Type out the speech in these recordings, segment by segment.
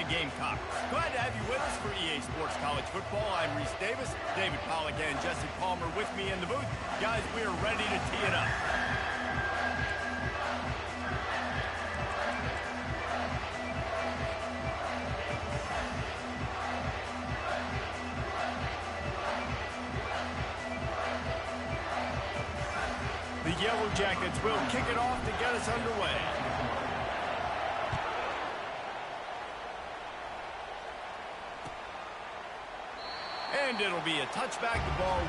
Gamecocks. Glad to have you with us for EA Sports College Football. I'm Reese Davis, David Pollack, and Jesse Palmer with me in the booth. Guys, we are ready to tee it up. The Yellow Jackets will kick it off to get us underway. And it'll be a touchback. The ball.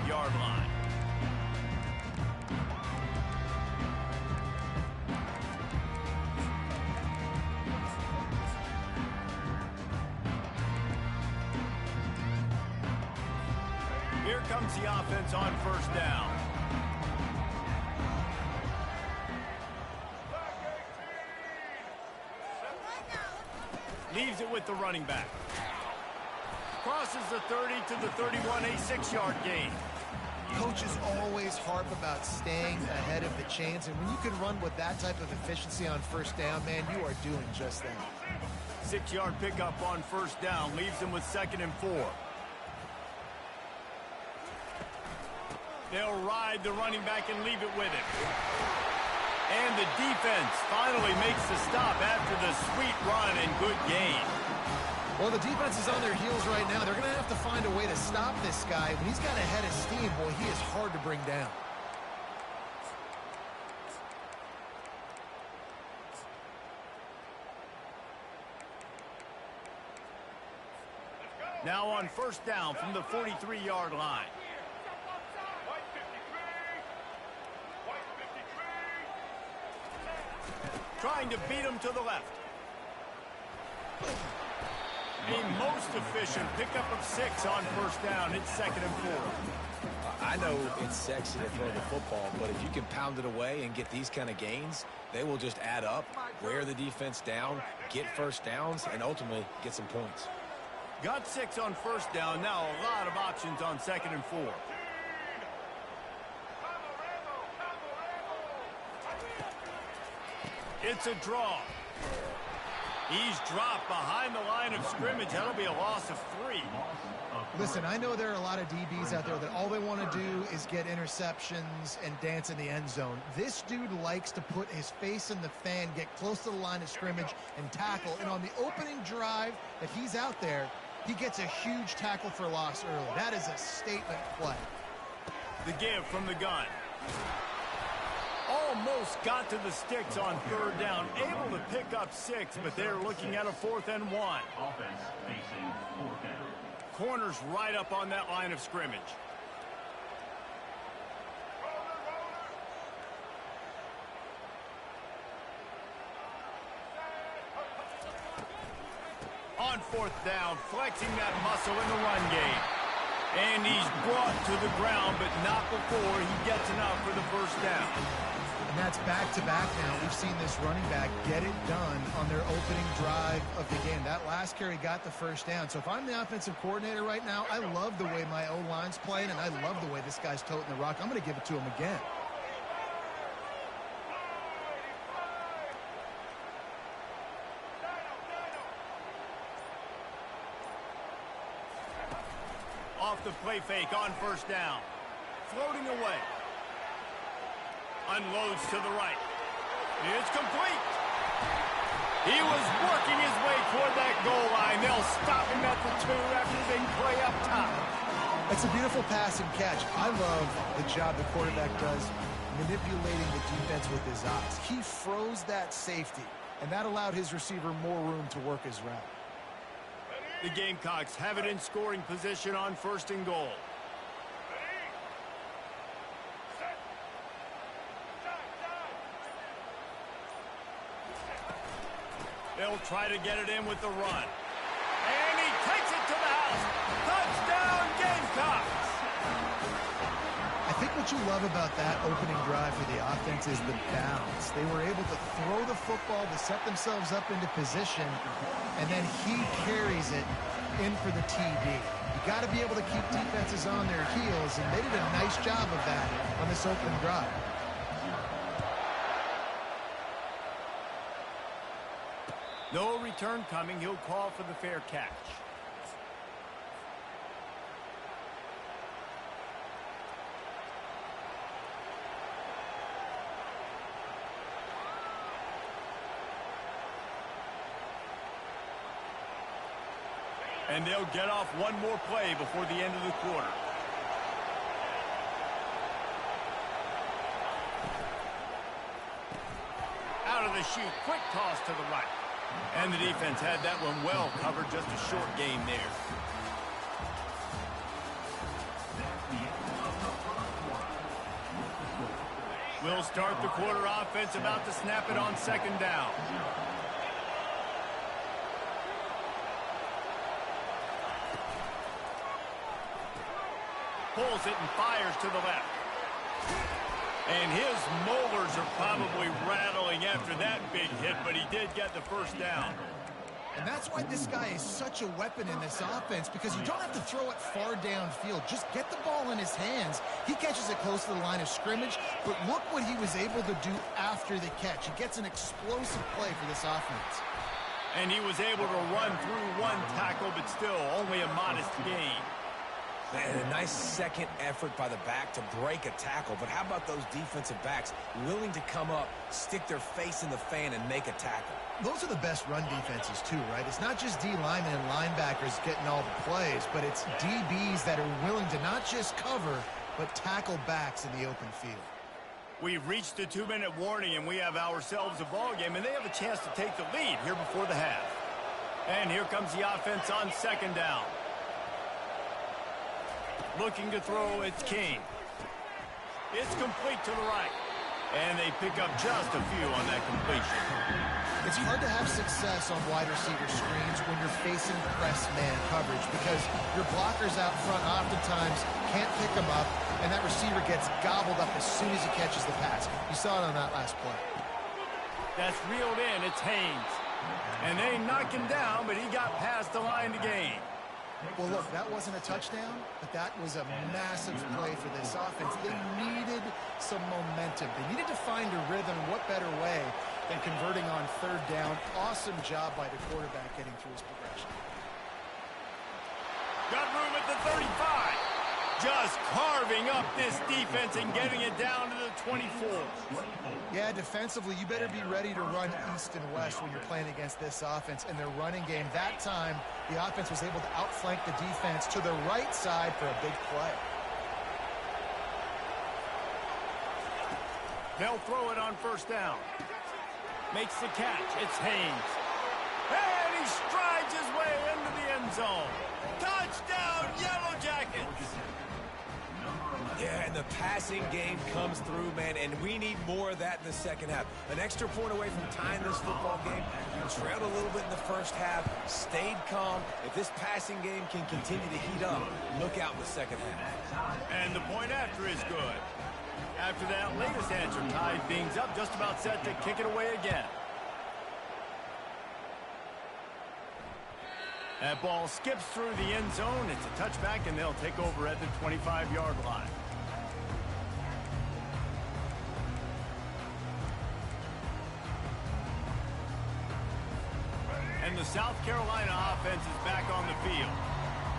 Yard line. Here comes the offense on first down. Leaves it with the running back. Crosses the 30 to the 31, a 6-yard gain. Coaches always harp about staying ahead of the chains, and when you can run with that type of efficiency on first down, man, you are doing just that. 6-yard pickup on first down, leaves them with 2nd and 4. They'll ride the running back and leave it with him. And the defense finally makes the stop after the sweet run and good gain. Well, the defense is on their heels right now. They're going to have to find a way to stop this guy. When he's got a head of steam, boy, he is hard to bring down. Now on first down from the 43-yard line. Trying to beat him to the left. A most efficient pickup of 6 on first down. It's 2nd and 4. I know it's sexy to throw the football, but if you can pound it away and get these kind of gains, they will just add up, wear the defense down, get first downs, and ultimately get some points. Got 6 on first down. Now a lot of options on 2nd and 4. It's a draw. He's dropped behind the line of scrimmage. That'll be a loss of 3. Listen, I know there are a lot of DBs out there that all they want to do is get interceptions and dance in the end zone. This dude likes to put his face in the fan, get close to the line of scrimmage, and tackle. And on the opening drive that he's out there, he gets a huge tackle for loss early. That is a statement play. The give from the gun. Almost got to the sticks on 3rd down. Able to pick up 6, but they're looking at a 4th and 1. Offense facing 4th down. Corners right up on that line of scrimmage. On 4th down, flexing that muscle in the run game. And he's brought to the ground, but not before he gets enough for the first down. And that's back-to-back now. We've seen this running back get it done on their opening drive of the game. That last carry got the first down. So if I'm the offensive coordinator right now, I love the way my O-line's playing, and I love the way this guy's toting the rock. I'm going to give it to him again. Off the play fake on first down. Floating away. Unloads to the right. It's complete. He was working his way toward that goal line. They'll stop him at the 2 after the big play up top. It's a beautiful pass and catch. I love the job the quarterback does manipulating the defense with his eyes. He froze that safety, and that allowed his receiver more room to work his route. The Gamecocks have it in scoring position on 1st and goal. They'll try to get it in with the run. And he takes it to the house. Touchdown, Gamecocks! I think what you love about that opening drive for the offense is the balance. They were able to throw the football to set themselves up into position, and then he carries it in for the TD. You got to be able to keep defenses on their heels, and they did a nice job of that on this opening drive. No return coming. He'll call for the fair catch. And they'll get off one more play before the end of the quarter. Out of the chute, quick toss to the right. And the defense had that one well covered, just a short gain there. We'll start the quarter offense, about to snap it on 2nd down. Pulls it and fires to the left. And his molars are probably rattling after that big hit, but he did get the 1st down. And that's why this guy is such a weapon in this offense, because you don't have to throw it far downfield. Just get the ball in his hands. He catches it close to the line of scrimmage, but look what he was able to do after the catch. He gets an explosive play for this offense. And he was able to run through one tackle, but still only a modest gain. And a nice second effort by the back to break a tackle. But how about those defensive backs willing to come up, stick their face in the fan, and make a tackle? Those are the best run defenses too, right? It's not just D linemen and linebackers getting all the plays, but it's DBs that are willing to not just cover, but tackle backs in the open field. We've reached the 2-minute warning, and we have ourselves a ball game, and they have a chance to take the lead here before the half. And here comes the offense on 2nd down. Looking to throw, it's King. It's complete to the right. And they pick up just a few on that completion. It's hard to have success on wide receiver screens when you're facing press man coverage, because your blockers out front oftentimes can't pick them up, and that receiver gets gobbled up as soon as he catches the pass. You saw it on that last play. That's reeled in. It's Haynes. And they knock him down, but he got past the line to gain. Well, look, that wasn't a touchdown, but that was a massive play for this offense. They needed some momentum. They needed to find a rhythm. What better way than converting on 3rd down? Awesome job by the quarterback getting through his progression. Got room at the 35. Just carving up this defense and getting it down to the 24. Yeah, defensively, you better be ready to run east and west when you're playing against this offense and their running game. That time, the offense was able to outflank the defense to the right side for a big play. They'll throw it on 1st down. Makes the catch. It's Haynes. And he strides his way into the end zone. Touchdown, Yellow Jackets! Yeah, and the passing game comes through, man, and we need more of that in the 2nd half. An extra point away from tying this football game. We trailed a little bit in the 1st half, stayed calm. If this passing game can continue to heat up, look out in the 2nd half. And the point after is good. After that latest answer tied things up, just about set to kick it away again. That ball skips through the end zone. It's a touchback, and they'll take over at the 25-yard line. And the South Carolina offense is back on the field.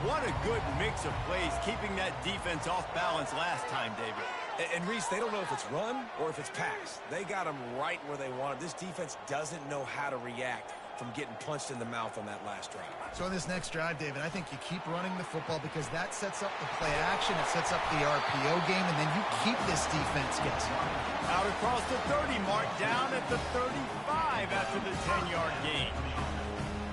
What a good mix of plays, keeping that defense off balance last time, David. And Reese, they don't know if it's run or if it's pass. They got them right where they want it. This defense doesn't know how to react from getting punched in the mouth on that last drive. So in this next drive, David, I think you keep running the football because that sets up the play action, it sets up the RPO game, and then you keep this defense guessing. Out across the 30 mark, down at the 35 after the 10-yard gain.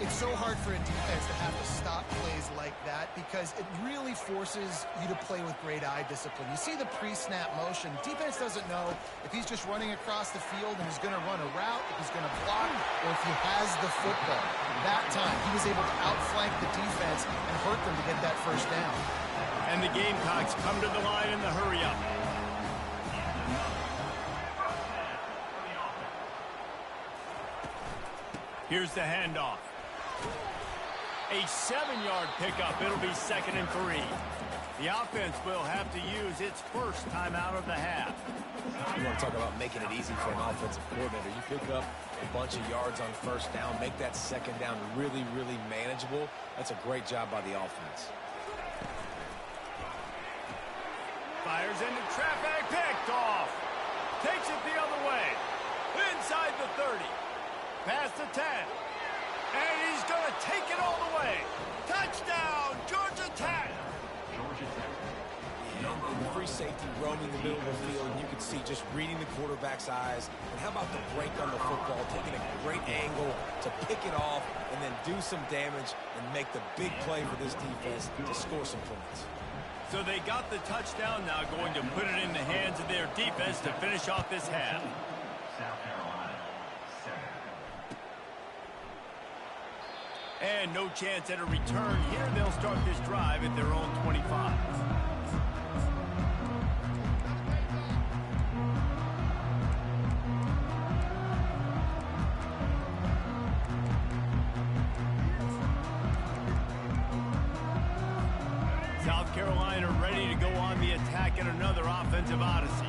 It's so hard for a defense to have to stop plays like that because it really forces you to play with great eye discipline. You see the pre-snap motion. Defense doesn't know if he's just running across the field and he's going to run a route, if he's going to block, or if he has the football. That time, he was able to outflank the defense and hurt them to get that first down. And the Gamecocks come to the line in the hurry-up. Here's the handoff. A 7-yard pickup. It'll be 2nd and 3. The offense will have to use its first timeout of the half. You want to talk about making it easy for an offensive coordinator. You pick up a bunch of yards on first down, make that second down really, really manageable. That's a great job by the offense. Fires into traffic, picked off. Takes it the other way. Inside the 30. Past the 10. And he's going to take it all the way. Touchdown, Georgia Tech. Yeah, free safety roaming the middle of the field, and you can see just reading the quarterback's eyes. And how about the break on the football, taking a great angle to pick it off and then do some damage and make the big play for this defense to score some points. So they got the touchdown, now going to put it in the hands of their defense to finish off this half. South Carolina, 7. And no chance at a return here. They'll start this drive at their own 25. South Carolina ready to go on the attack in another offensive odyssey.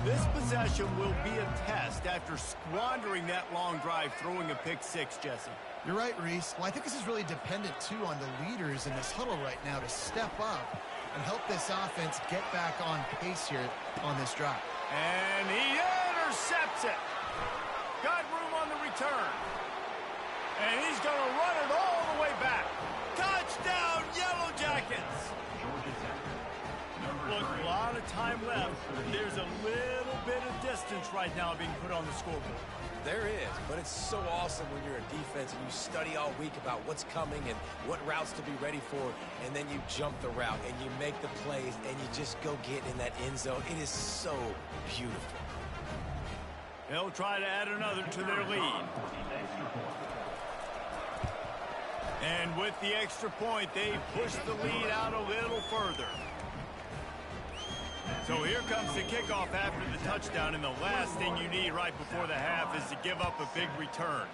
This possession will be a test after squandering that long drive, throwing a pick six, Jesse. You're right, Reese. Well, I think this is really dependent, too, on the leaders in this huddle right now to step up and help this offense get back on pace here on this drive. And he intercepts it. Got room on the return. And he's going to run it all the way back. Touchdown, Yellow Jackets. Look, a lot of time left. There's a little bit of distance right now being put on the scoreboard. There is, but it's so awesome when you're a defense and you study all week about what's coming and what routes to be ready for, and then you jump the route and you make the plays and you just go get in that end zone. It is so beautiful. They'll try to add another to their lead. And with the extra point, they push the lead out a little further. So here comes the kickoff after the touchdown, and the last thing you need right before the half is to give up a big return.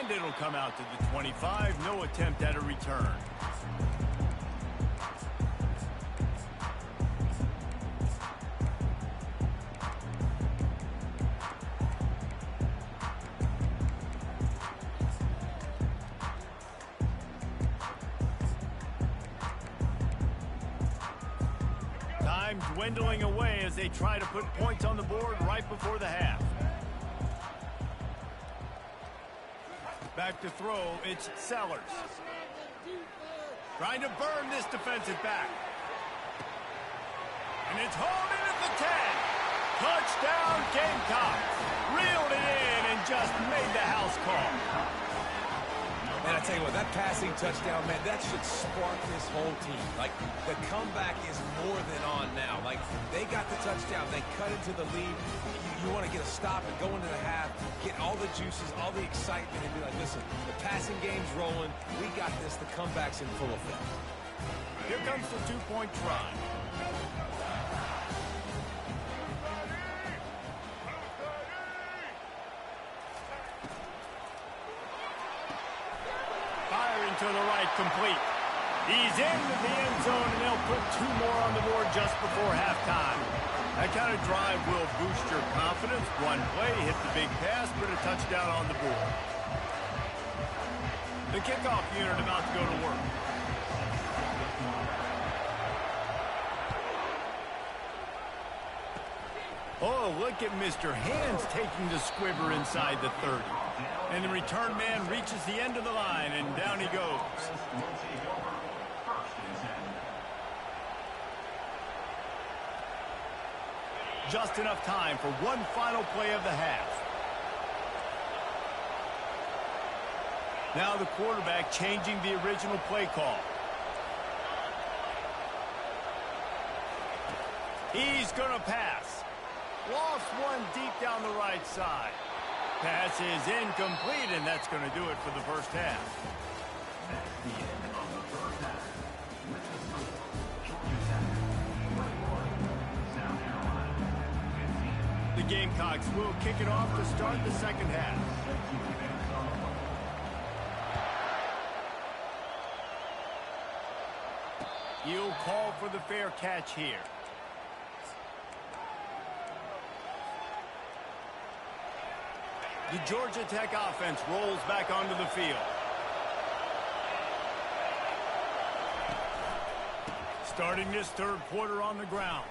And it'll come out to the 25. No attempt at a return. Dwindling away as they try to put points on the board right before the half. Back to throw, it's Sellers. Trying to burn this defensive back. And it's hauled in at the 10. Touchdown, Gamecocks. Reeled it in and just made the house call. Man, I tell you what, that passing touchdown, man, that should spark this whole team. Like, the comeback is more than on now. Like, they got the touchdown. They cut into the lead. You want to get a stop and go into the half, get all the juices, all the excitement, and be like, listen, the passing game's rolling. We got this. The comeback's in full effect. Here comes the two-point try. To the right, complete. He's into the end zone, and they'll put 2 more on the board just before halftime. That kind of drive will boost your confidence. One play, hit the big pass, put a touchdown on the board. The kickoff unit about to go to work. Oh, look at Mr. Hands taking the squibber inside the 30. And the return man reaches the end of the line, and down he goes. Just enough time for one final play of the half. Now the quarterback changing the original play call. He's going to pass. Lost one deep down the right side. Pass is incomplete, and that's going to do it for the first half. The Gamecocks will kick it off to start the second half. He'll call for the fair catch here. The Georgia Tech offense rolls back onto the field. Starting this third quarter on the ground.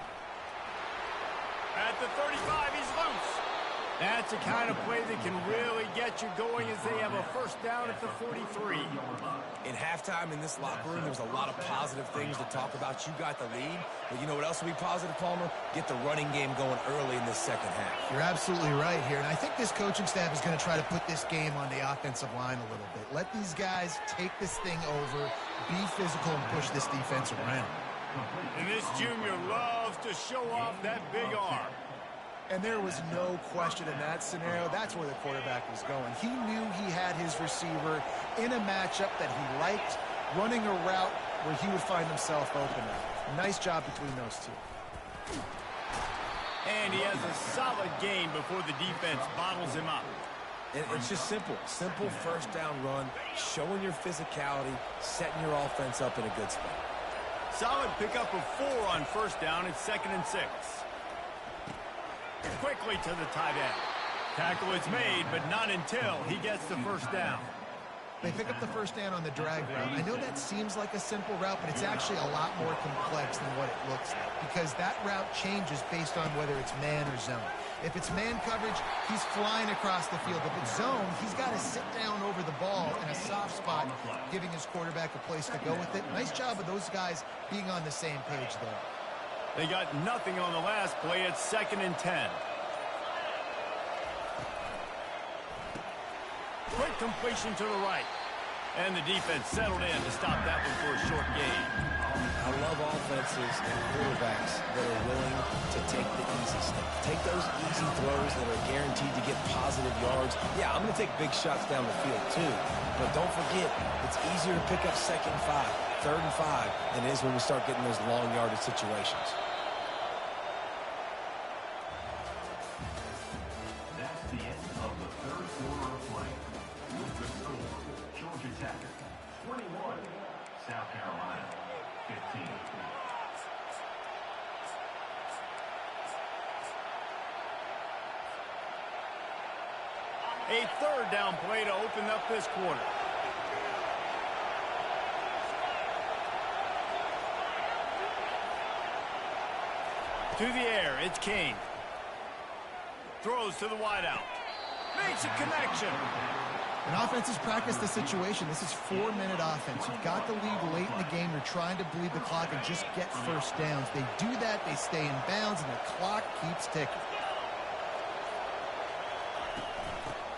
At the 35, he's loose. That's the kind of play that can really get you going as they have a first down at the 43. In halftime in this locker room, there's a lot of positive things to talk about. You got the lead, but you know what else will be positive, Palmer? Get the running game going early in this second half. You're absolutely right here, and I think this coaching staff is going to try to put this game on the offensive line a little bit. Let these guys take this thing over, be physical, and push this defense around. And this junior loves to show off that big arm. And there was no question in that scenario. That's where the quarterback was going. He knew he had his receiver in a matchup that he liked, running a route where he would find himself open. Nice job between those two. And he has a solid gain before the defense bottles him up. It's just simple. Simple first down run, showing your physicality, setting your offense up in a good spot. Solid pickup of 4 on first down. It's 2nd and 6. Quickly to the tight end. Tackle is made, but not until he gets the first down. They pick up the first down on the drag route. I know that seems like a simple route, but it's actually a lot more complex than what it looks like because that route changes based on whether it's man or zone. If it's man coverage, he's flying across the field. If it's zone, he's got to sit down over the ball in a soft spot, giving his quarterback a place to go with it. Nice job of those guys being on the same page there. They got nothing on the last play. It's 2nd and 10. Quick completion to the right. And the defense settled in to stop that one for a short gain. I love offenses and quarterbacks that are willing to take the easy stuff. Take those easy throws that are guaranteed to get positive yards. Yeah, I'm going to take big shots down the field too. But don't forget, it's easier to pick up 2nd and 5, 3rd and 5 than it is when we start getting those long yardage situations. That's the end of the third quarter of play. With the score, Georgia Tech 21, South Carolina 15. A third down play to open up this quarter. To the air, it's King. Throws to the wideout. Makes a connection. And offenses practice the situation. This is 4-minute offense. You've got the lead late in the game. You're trying to bleed the clock and just get first downs. They do that, they stay in bounds, and the clock keeps ticking.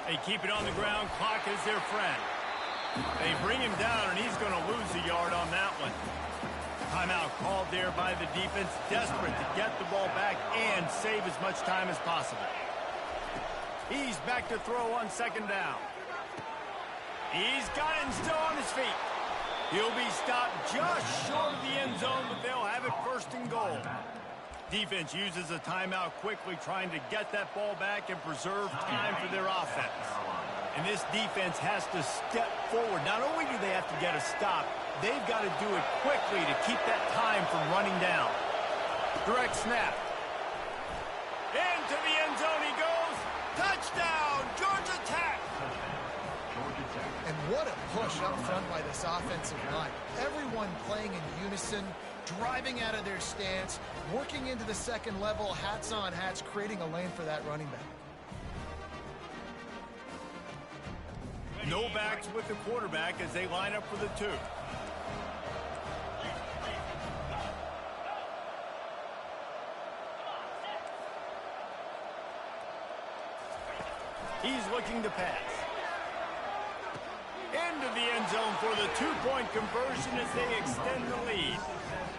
They keep it on the ground. Clock is their friend. They bring him down, and he's going to lose a yard on that one. Timeout called there by the defense, desperate to get the ball back and save as much time as possible. He's back to throw on 2nd down. He's got it and still on his feet. He'll be stopped just short of the end zone, but they'll have it 1st and goal. Defense uses a timeout quickly, trying to get that ball back and preserve time for their offense. And this defense has to step forward. Not only do they have to get a stop, they've got to do it quickly to keep that time from running down. Direct snap. Into the end zone he goes. Touchdown, Georgia Tech. And what a push up front by this offensive line. Everyone playing in unison, driving out of their stance, working into the second level, hats on hats, creating a lane for that running back. No backs with the quarterback as they line up for the 2. He's looking to pass. Into the end zone for the 2-point conversion as they extend the lead.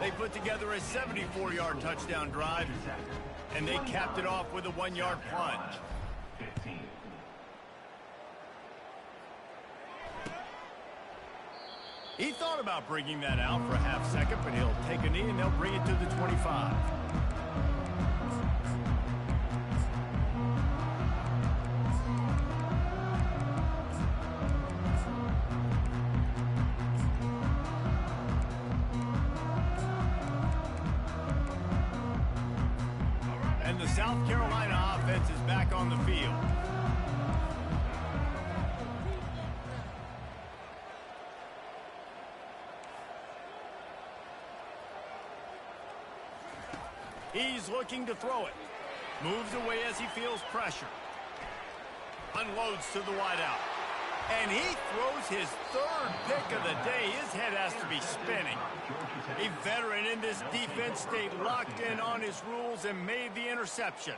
They put together a 74-yard touchdown drive, and they capped it off with a 1-yard plunge. 15. He thought about bringing that out for a half second, but he'll take a knee and they'll bring it to the 25. And the South Carolina offense is back on the field. He's looking to throw it. Moves away as he feels pressure. Unloads to the wideout. And he throws his 3rd pick of the day. His head has to be spinning. A veteran in this defense stayed locked in on his rules and made the interception.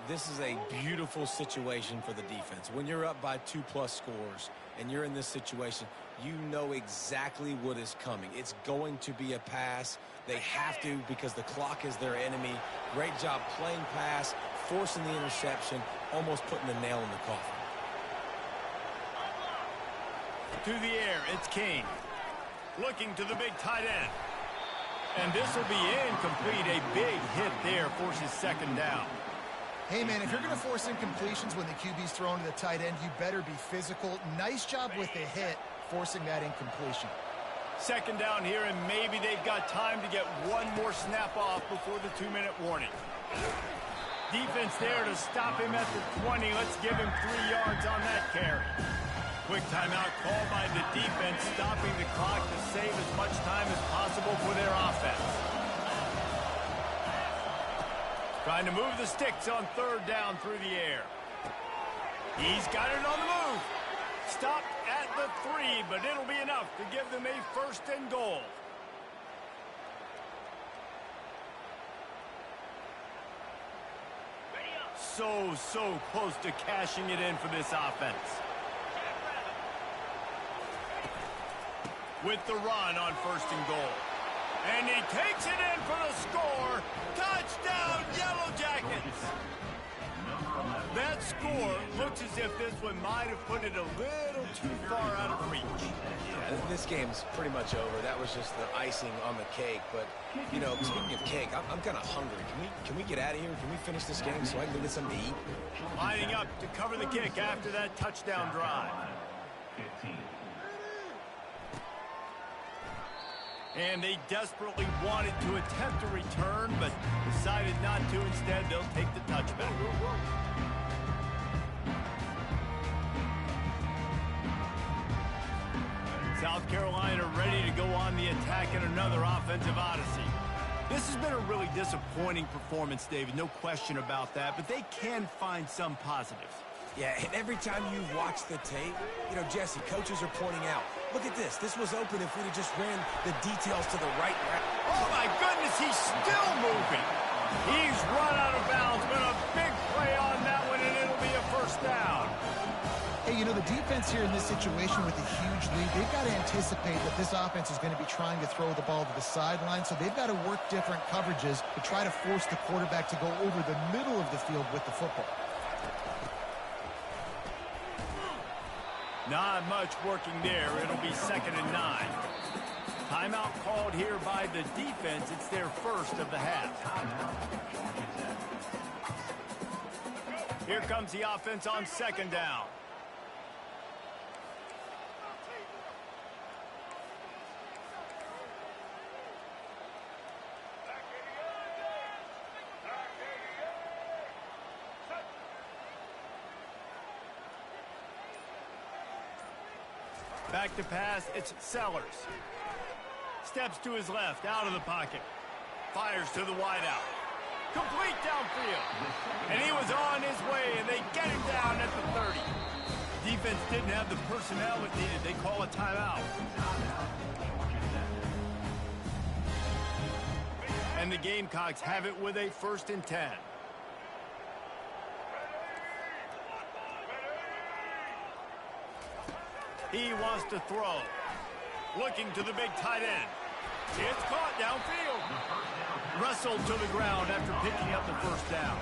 This is a beautiful situation for the defense. When you're up by 2+ scores and you're in this situation, you know exactly what is coming. It's going to be a pass. They have to because the clock is their enemy. Great job playing pass, forcing the interception, almost putting the nail in the coffin. To the air, it's King. Looking to the big tight end. And this will be incomplete. A big hit there forces 2nd down. Hey, man, if you're going to force incompletions when the QB's thrown to the tight end, you better be physical. Nice job with the hit, forcing that incompletion. 2nd down here, and maybe they've got time to get one more snap off before the 2-minute warning. Defense there to stop him at the 20. Let's give him 3 yards on that carry. Quick timeout called by the defense, stopping the clock to save as much time as possible for their offense. Trying to move the sticks on 3rd down through the air. He's got it on the move. Stopped at the 3, but it'll be enough to give them a 1st and goal. So close to cashing it in for this offense. With the run on 1st and goal. And he takes it in for the score. Touchdown, Yellow Jackets. That score looks as if this one might have put it a little too far out of reach. Yeah, this game's pretty much over. That was just the icing on the cake. But, you know, speaking of cake, I'm kind of hungry. Can we get out of here? Can we finish this game so I can go get something to eat? Lining up to cover the kick after that touchdown drive. 15. And they desperately wanted to attempt a return, but decided not to. Instead, they'll take the touchback. South Carolina ready to go on the attack in another offensive odyssey. This has been a really disappointing performance, David, no question about that, but they can find some positives. Yeah, and every time you watch the tape, you know, Jesse, coaches are pointing out, look at this. This was open if we'd have just ran the details to the right. Oh, my goodness, he's still moving. He's run out of bounds, but a big play on that one, and it'll be a 1st down. Hey, you know, the defense here in this situation with a huge lead, they've got to anticipate that this offense is going to be trying to throw the ball to the sideline, so they've got to work different coverages to try to force the quarterback to go over the middle of the field with the football. Not much working there. It'll be 2nd and 9. Timeout called here by the defense. It's their 1st of the half. Here comes the offense on 2nd down. Back to pass, it's Sellers. Steps to his left, out of the pocket. Fires to the wideout. Complete downfield. And he was on his way, and they get him down at the 30. Defense didn't have the personnel it needed. They call a timeout. And the Gamecocks have it with a 1st and 10. He wants to throw. Looking to the big tight end. It's caught downfield. Wrestled to the ground after picking up the 1st down.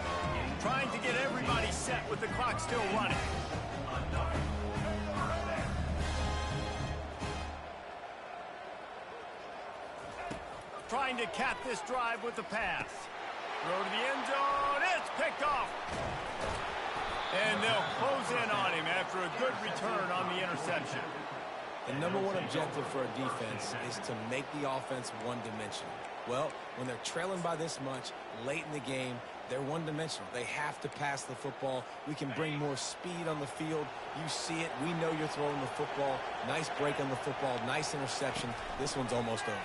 Trying to get everybody set with the clock still running. Trying to cap this drive with the pass. Throw to the end zone. It's picked off. And they'll close in on him after a good return on the interception. The number one objective for a defense is to make the offense one-dimensional. Well, when they're trailing by this much late in the game, they're one-dimensional. They have to pass the football. We can bring more speed on the field. You see it. We know you're throwing the football. Nice break on the football. Nice interception. This one's almost over.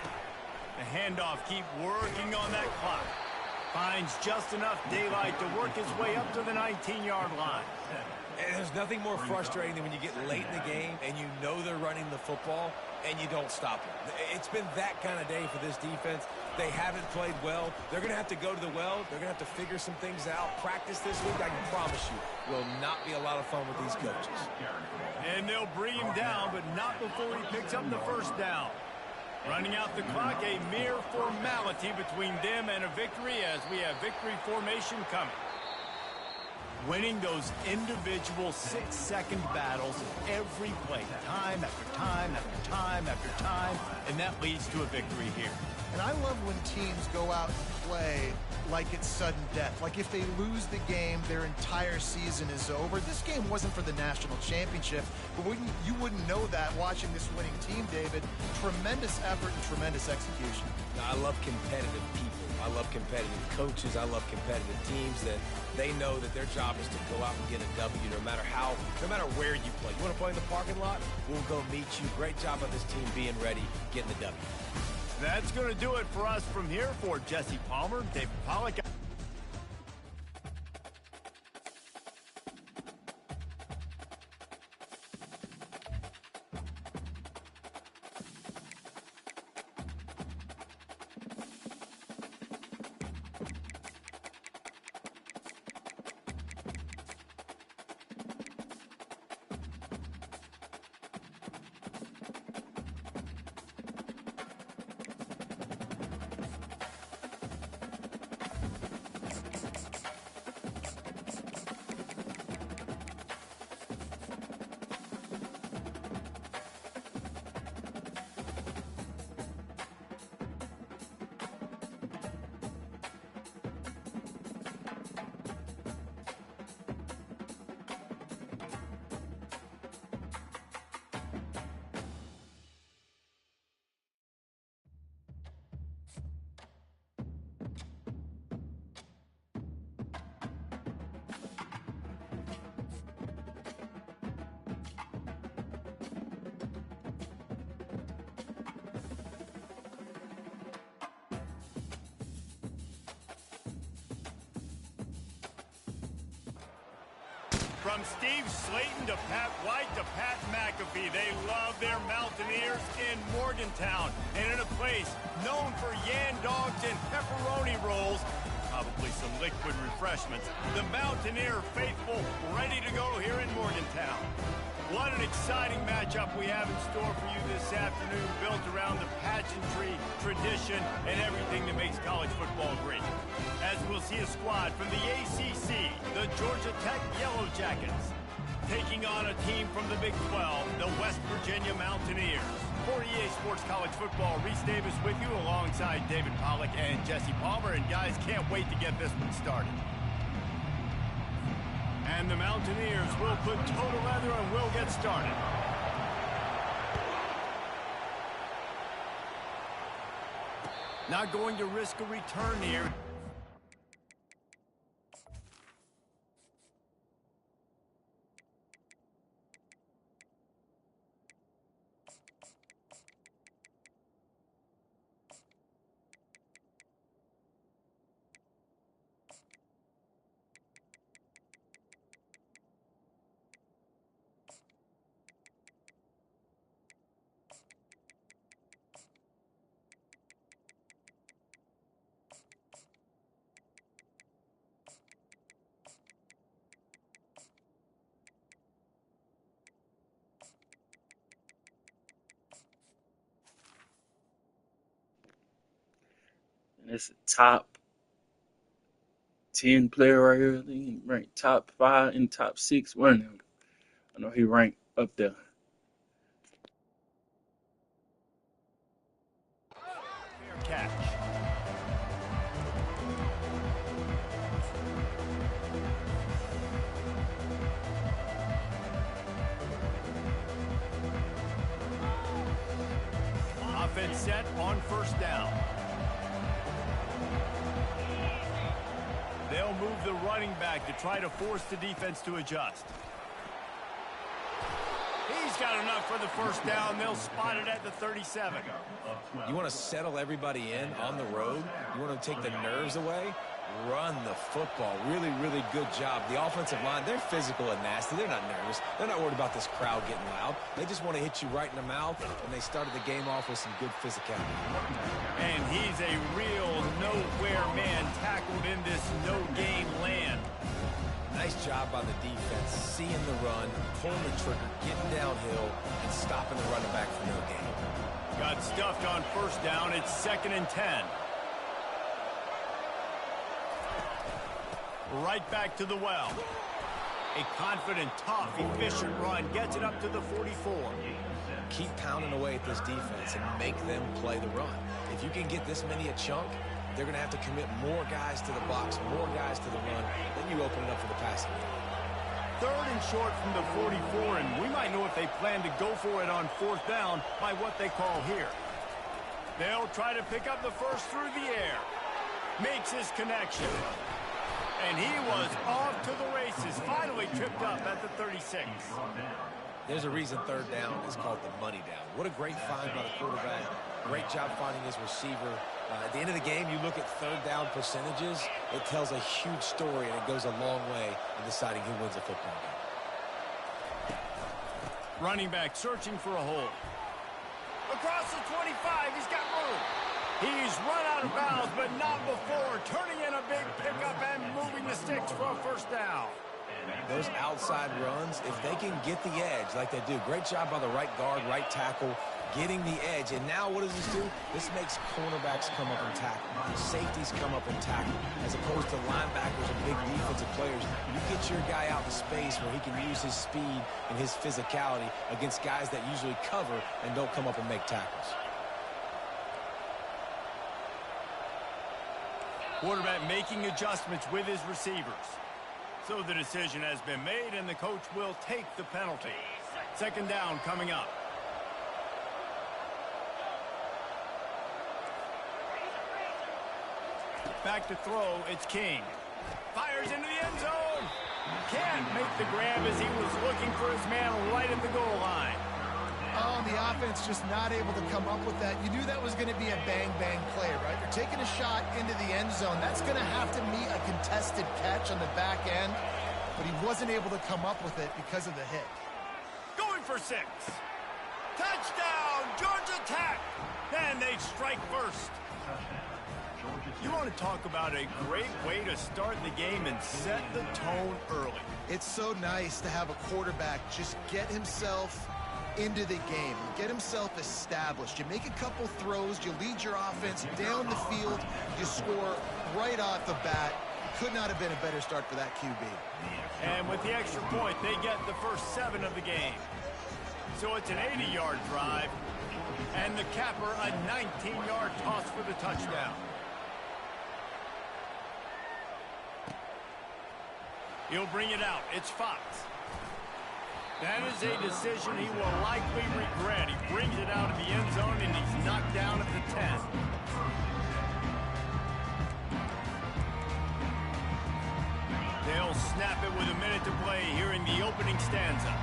The handoff, keep working on that clock. Finds just enough daylight to work his way up to the 19-yard line. And there's nothing more frustrating than when you get late in the game and you know they're running the football and you don't stop them. It's been that kind of day for this defense. They haven't played well. They're going to have to go to the well. They're going to have to figure some things out. Practice this week, I can promise you, will not be a lot of fun with these coaches. And they'll bring him down, but not before he picks up the 1st down. Running out the clock, a mere formality between them and a victory as we have victory formation coming. Winning those individual 6-second battles every play, time after time after time after time, and that leads to a victory here. And I love when teams go out and play like it's sudden death. Like if they lose the game, their entire season is over. This game wasn't for the national championship, but you wouldn't know that watching this winning team, David. Tremendous effort and tremendous execution. I love competitive people. I love competitive coaches. I love competitive teams that they know that their job is to go out and get a W no matter where you play. You want to play in the parking lot? We'll go meet you. Great job on this team being ready, getting the W. That's going to do it for us from here. For Jesse Palmer, David Pollack. From Steve Slayton to Pat White to Pat McAfee, they love their Mountaineers in Morgantown. And in a place known for Yan Dogs and pepperoni rolls, probably some liquid refreshments, the Mountaineer faithful ready to go here in Morgantown. What an exciting matchup we have in store for you this afternoon, built around the pageantry, tradition, and everything that makes college football great. As we'll see a squad from the ACC, the Georgia Tech Yellow Jackets, taking on a team from the Big 12, the West Virginia Mountaineers. For EA Sports College Football, Reese Davis with you alongside David Pollack and Jesse Palmer. And guys, can't wait to get this one started. And the Mountaineers will put total leather and will get started. Not going to risk a return here. And it's a top 10 player right here. I think he ranked top 5 and top 6. One of them. I know he ranked up there. Fair catch. Offense set on first down. They'll move the running back to try to force the defense to adjust. He's got enough for the first down. They'll spot it at the 37. You want to settle everybody in on the road? You want to take the nerves away? Run the football. Really, really good job. The offensive line, they're physical and nasty. They're not nervous. They're not worried about this crowd getting loud. They just want to hit you right in the mouth, and they started the game off with some good physicality. And he's a real nowhere man tackled in this no-game land. Nice job by the defense, seeing the run, pulling the trigger, getting downhill, and stopping the running back for no gain. Got stuffed on first down. It's 2nd and 10. Right back to the well. A confident, tough, efficient run gets it up to the 44. Keep pounding away at this defense and make them play the run. If you can get this many a chunk, they're going to have to commit more guys to the box, more guys to the run. Then you open it up for the passing game. 3rd and short from the 44, and we might know if they plan to go for it on 4th down by what they call here. They'll try to pick up the first through the air. Makes his connection. And he was off to the races, finally tripped up at the 36. There's a reason 3rd down is called the money down. What a great find by the quarterback. Great job finding his receiver. At the end of the game, you look at 3rd down percentages. It tells a huge story, and it goes a long way in deciding who wins a football game. Running back searching for a hole. Across the 25, he's got room. He's run out of bounds, but not before. Turning in a big pickup and moving the sticks for a first down. Those outside runs, if they can get the edge like they do, great job by the right guard, right tackle, getting the edge. And now what does this do? This makes cornerbacks come up and tackle. Safeties come up and tackle. As opposed to linebackers and big defensive players, you get your guy out in space where he can use his speed and his physicality against guys that usually cover and don't come up and make tackles. Quarterback making adjustments with his receivers. So the decision has been made, and the coach will take the penalty. 2nd down coming up. Back to throw, it's King. Fires into the end zone. Can't make the grab as he was looking for his man right at the goal line. Oh, and the offense just not able to come up with that. You knew that was going to be a bang-bang play, right? You're taking a shot into the end zone. That's going to have to meet a contested catch on the back end, but he wasn't able to come up with it because of the hit. Going for 6. Touchdown, Georgia Tech. Then they strike first. You want to talk about a great way to start the game and set the tone early. It's so nice to have a quarterback just get himself into the game, get himself established. You make a couple throws, you lead your offense down the field, you score right off the bat. Could not have been a better start for that QB. And with the extra point, they get the first 7 of the game. So it's an 80-yard drive, and the capper a 19-yard toss for the touchdown. He'll bring it out. It's Fox. That is a decision he will likely regret. He brings it out of the end zone, and he's knocked down at the 10. They'll snap it with a minute to play here in the opening stanza.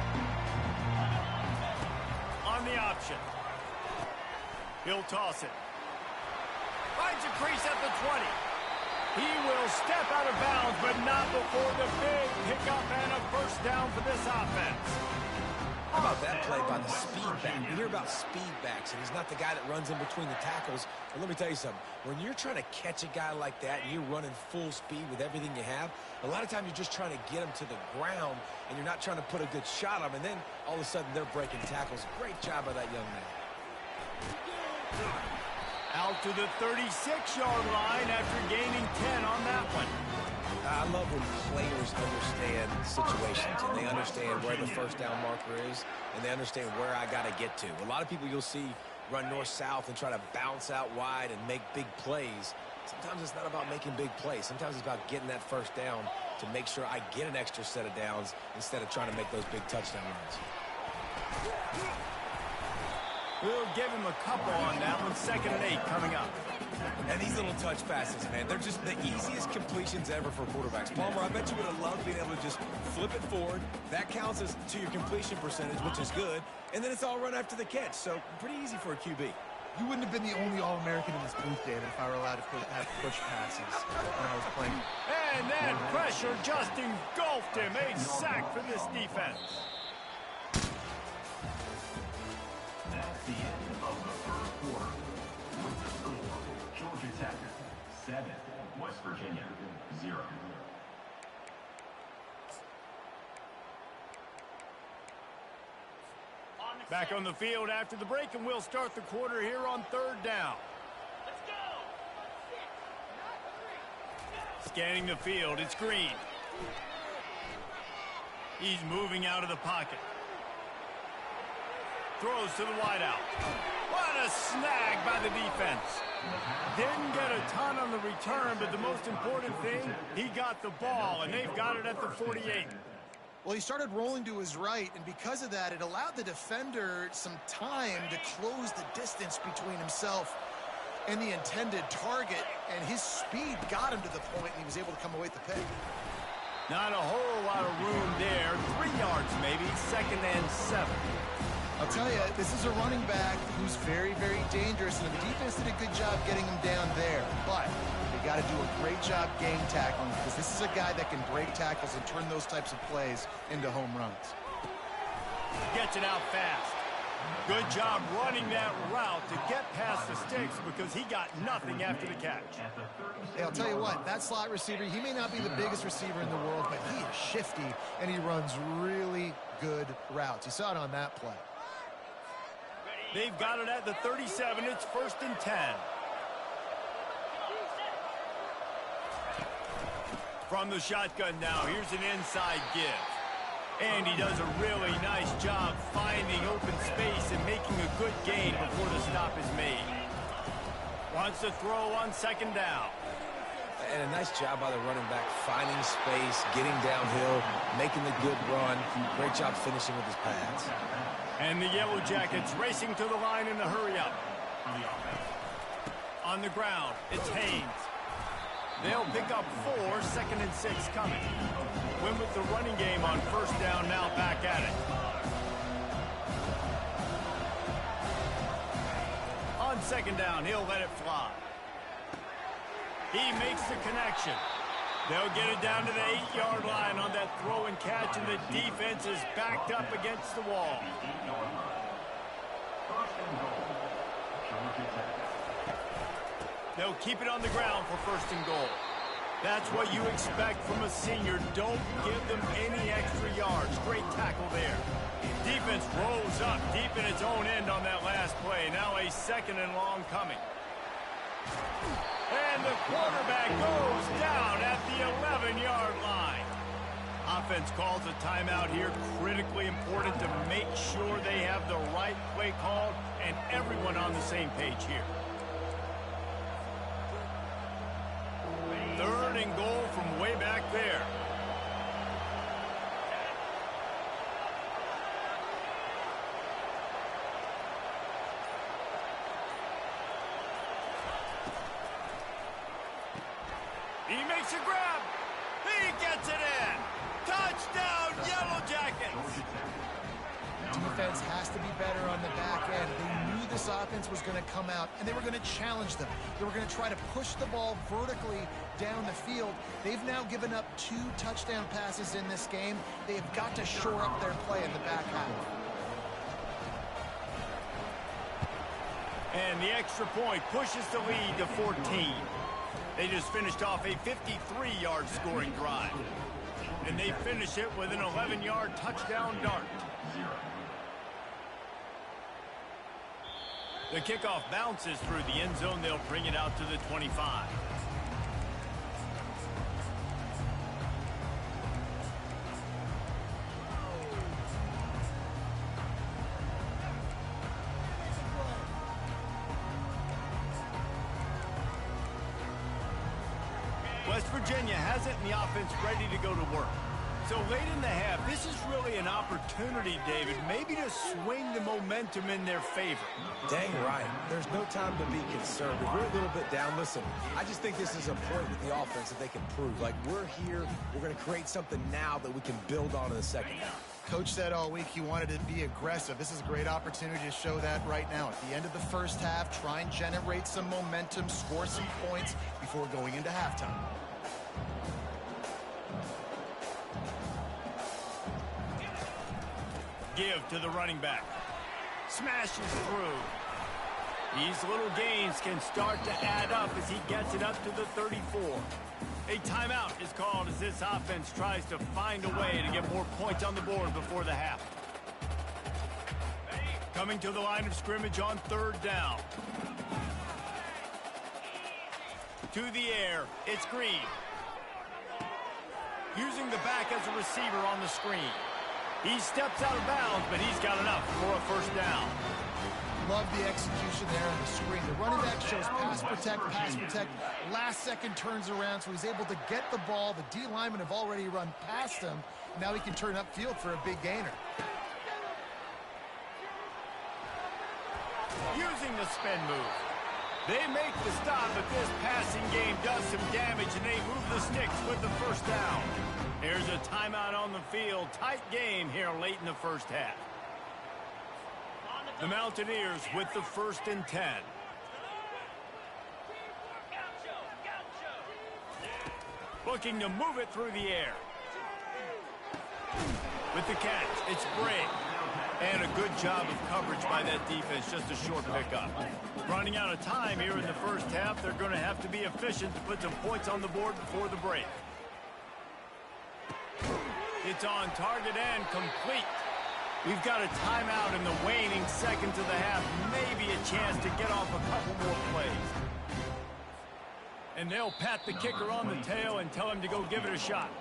On the option. He'll toss it. Finds a crease at the 20. He will step out of bounds, but not before the big pickup and a first down for this offense. How about that play by the speed back? You hear about speed backs, and he's not the guy that runs in between the tackles. But let me tell you something. When you're trying to catch a guy like that, and you're running full speed with everything you have, a lot of times you're just trying to get him to the ground, and you're not trying to put a good shot on him, and then all of a sudden they're breaking tackles. Great job by that young man. Out to the 36-yard line after gaining 10 on that one. I love when players understand situations and they understand where the first down marker is and they understand where I got to get to. A lot of people you'll see run north-south and try to bounce out wide and make big plays. Sometimes it's not about making big plays. Sometimes it's about getting that first down to make sure I get an extra set of downs instead of trying to make those big touchdown runs. We'll give him a couple on that one. 2nd and 8 coming up. And these little touch passes, man, they're just the easiest completions ever for quarterbacks. Palmer, I bet you would have loved being able to just flip it forward. That counts as to your completion percentage, which is good. And then it's all run after the catch. So pretty easy for a QB. You wouldn't have been the only All-American in this booth, David, if I were allowed to have push passes when I was playing. And that pressure just engulfed him. A sack for this defense. That's the end of the first quarter. With the score, Georgia Tech 7, West Virginia 0. Back on the field after the break, and we'll start the quarter here on 3rd down. Let's go. Scanning the field, it's Green. He's moving out of the pocket. Throws to the wideout. What a snag by the defense. Didn't get a ton on the return, but the most important thing, he got the ball, and they've got it at the 48. Well, he started rolling to his right, and because of that, it allowed the defender some time to close the distance between himself and the intended target, and his speed got him to the point, and he was able to come away with the pick. Not a whole lot of room there. 3 yards maybe, 2nd and 7. I'll tell you, this is a running back who's very, very dangerous, and the defense did a good job getting him down there. But they got to do a great job game tackling, because this is a guy that can break tackles and turn those types of plays into home runs. Gets it out fast. Good job running that route to get past the sticks because he got nothing after the catch. Hey, I'll tell you what, that slot receiver, he may not be the biggest receiver in the world, but he is shifty, and he runs really good routes. You saw it on that play. They've got it at the 37. It's 1st and 10. From the shotgun now, here's an inside give. And he does a really nice job finding open space and making a good gain before the stop is made. Wants to throw on 2nd down. And a nice job by the running back, finding space, getting downhill, making the good run. Great job finishing with his pads. And the Yellow Jackets racing to the line in a hurry-up. On the ground, it's Haynes. They'll pick up 4, 2nd and 6 coming. Win with the running game on 1st down, now back at it. On 2nd down, he'll let it fly. He makes the connection. They'll get it down to the 8-yard line on that throw and catch, and the defense is backed up against the wall. They'll keep it on the ground for 1st and goal. That's what you expect from a senior. Don't give them any extra yards. Great tackle there. Defense rolls up deep in its own end on that last play. Now a 2nd and long coming. And the quarterback goes down at the 11-yard line. Offense calls a timeout here. Critically important to make sure they have the right play called and everyone on the same page here. 3rd and goal from way back there. He makes a grab. He gets it in. Touchdown, Yellow Jackets. Defense has to be better on the back end. They knew this offense was going to come out, and they were going to challenge them. They were going to try to push the ball vertically down the field. They've now given up 2 touchdown passes in this game. They have got to shore up their play in the back half. And the extra point pushes the lead to 14. They just finished off a 53-yard scoring drive. And they finish it with an 11-yard touchdown dart. The kickoff bounces through the end zone. They'll bring it out to the 25. West Virginia has it, and the offense ready to go to work. So late in the half, this is really an opportunity, David, maybe to swing the momentum in their favor. Dang right. There's no time to be concerned. If we're a little bit down, listen, I just think this is a point with the offense that they can prove. Like, we're here, we're going to create something now that we can build on in the second half. Coach said all week he wanted to be aggressive. This is a great opportunity to show that right now. At the end of the first half, try and generate some momentum, score some points before going into halftime. Give to the running back. Smashes through. These little gains can start to add up as he gets it up to the 34. A timeout is called as this offense tries to find a way to get more points on the board before the half. Coming to the line of scrimmage on third down. To the air, it's Green. Using the back as a receiver on the screen. He steps out of bounds, but he's got enough for a first down. Love the execution there on the screen. The running back shows pass protect. Last second turns around, so he's able to get the ball. The D linemen have already run past him. Now he can turn upfield for a big gainer. Using the spin move. They make the stop, but this passing game does some damage, and they move the sticks with the first down. There's a timeout on the field. Tight game here late in the first half. The Mountaineers with the 1st and 10. Looking to move it through the air. With the catch, it's Bray. And a good job of coverage by that defense, just a short pickup. Running out of time here in the first half, they're going to have to be efficient to put some points on the board before the break. It's on target and complete. We've got a timeout in the waning seconds of the half. Maybe a chance to get off a couple more plays. And they'll pat the kicker on the tail and tell him to go give it a shot.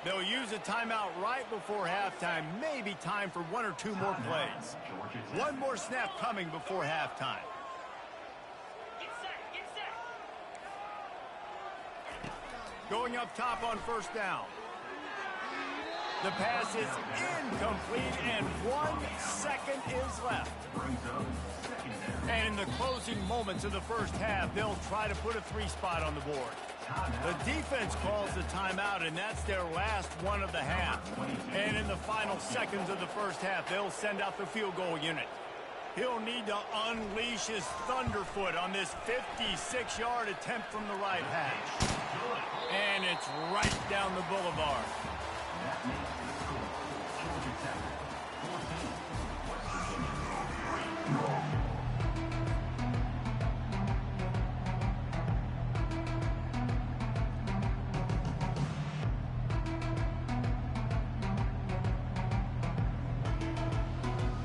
They'll use a timeout right before halftime. Maybe time for 1 or 2 more plays. One more snap coming before halftime. Going up top on first down. The pass is incomplete, and 1 second is left. And in the closing moments of the first half, they'll try to put a 3 spot on the board. The defense calls the timeout, and that's their last one of the half. And in the final seconds of the first half, they'll send out the field goal unit. He'll need to unleash his thunderfoot on this 56-yard attempt from the right hash. And it's right down the boulevard. That makes the score. Georgia Tech 14, West Virginia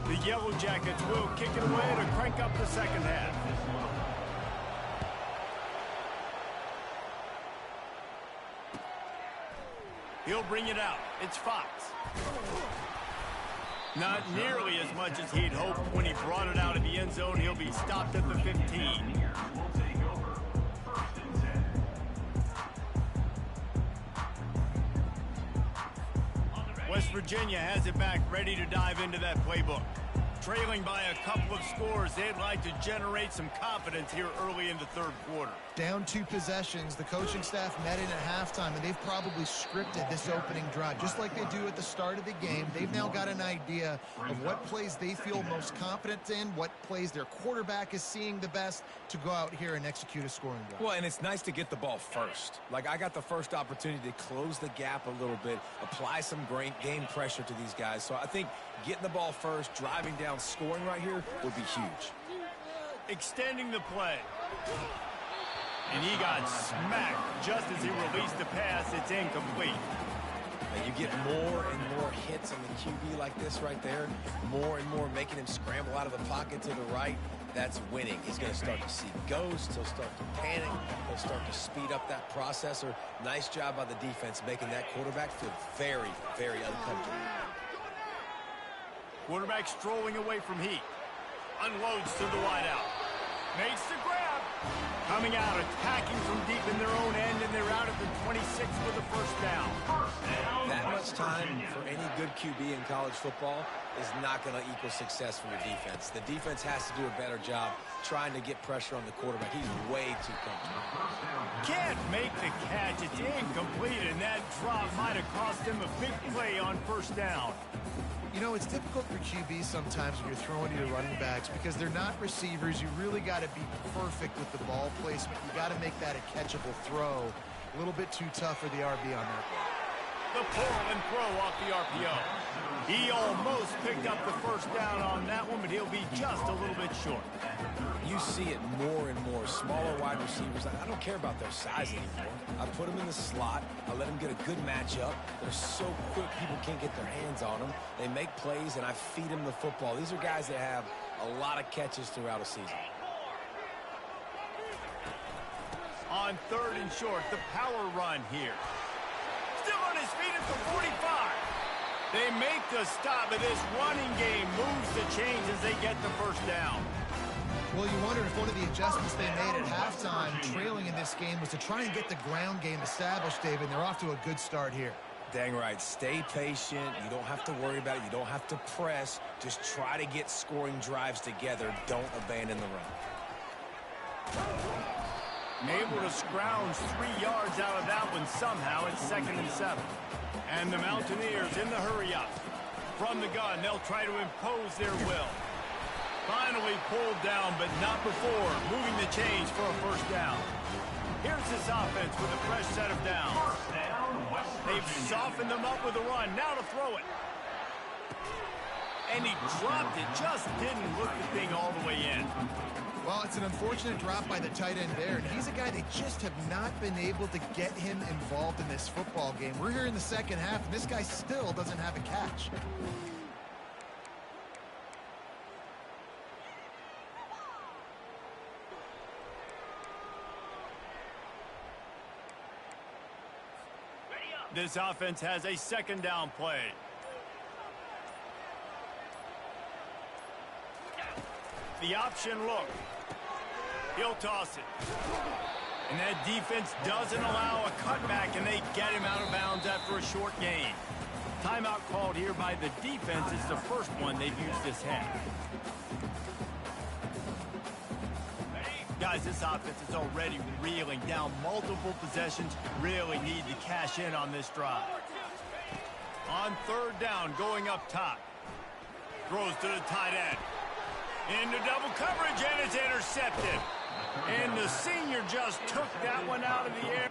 3. The Yellow Jackets will kick it away to crank up the second half. He'll bring it out. It's Fox. Not nearly as much as he'd hoped when he brought it out of the end zone. He'll be stopped at the 15. West Virginia has it back, ready to dive into that playbook. Trailing by a couple of scores, they'd like to generate some confidence here early in the third quarter. Down 2 possessions, the coaching staff met in at halftime, and they've probably scripted this opening drive. Just like they do at the start of the game, they've now got an idea of what plays they feel most confident in, what plays their quarterback is seeing the best to go out here and execute a scoring drive. Well, and it's nice to get the ball first. Like, I got the first opportunity to close the gap a little bit, apply some great game pressure to these guys. So I think getting the ball first, driving down, scoring right here would be huge. Extending the play. And he got smacked just as he released the pass. It's incomplete. And you get more and more hits on the QB like this right there. More and more making him scramble out of the pocket to the right. that's winning. He's going to start to see ghosts. He'll start to panic. He'll start to speed up that process. Nice job by the defense making that quarterback feel very, very uncomfortable. Quarterback strolling away from heat. Unloads to the wideout. Makes the grab. Coming out, attacking from deep in their own end, and they're out at the 26 with a first down. That much time for any good QB in college football is not going to equal success for your defense. The defense has to do a better job trying to get pressure on the quarterback. He's way too comfortable. Can't make the catch. It's incomplete, and that drop might have cost him a big play on first down. You know, it's difficult for QBs sometimes when you're throwing to your running backs because they're not receivers. You really got to be perfect with the ball placement. You got to make that a catchable throw. A little bit too tough for the RB on that one. The pull and throw off the RPO. He almost picked up the first down on that one, but he'll be just a little bit short. You see it more and more. Smaller wide receivers, I don't care about their size anymore. I put them in the slot. I let them get a good matchup. They're so quick, people can't get their hands on them. They make plays, and I feed them the football. These are guys that have a lot of catches throughout a season. On third and short, the power run here. Still on his feet at the 45. They make the stop, but this running game moves the chains as they get the first down. Well, you wonder if one of the adjustments they made at halftime, trailing in this game, was to try and get the ground game established, David. They're off to a good start here. Dang right. Stay patient. You don't have to worry about it. You don't have to press. Just try to get scoring drives together. Don't abandon the run. Able to scrounge 3 yards out of that one somehow. It's 2nd and 7. And the Mountaineers in the hurry-up. From the gun, they'll try to impose their will. Finally pulled down, but not before moving the chains for a first down. Here's this offense with a fresh set of downs. They've softened them up with a run. Now to throw it. And he dropped it. Just didn't look the thing all the way in. Well, it's an unfortunate drop by the tight end there, and he's a guy they just have not been able to get him involved in this football game. We're here in the second half, and this guy still doesn't have a catch. This offense has a second down play. The option look. He'll toss it. And that defense doesn't allow a cutback, and they get him out of bounds after a short gain. Timeout called here by the defense. It's the first one they've used this half. Guys, this offense is already reeling down multiple possessions. Really need to cash in on this drive. On third down, going up top. Throws to the tight end. Into double coverage, and it's intercepted. And the senior just took that one out of the air.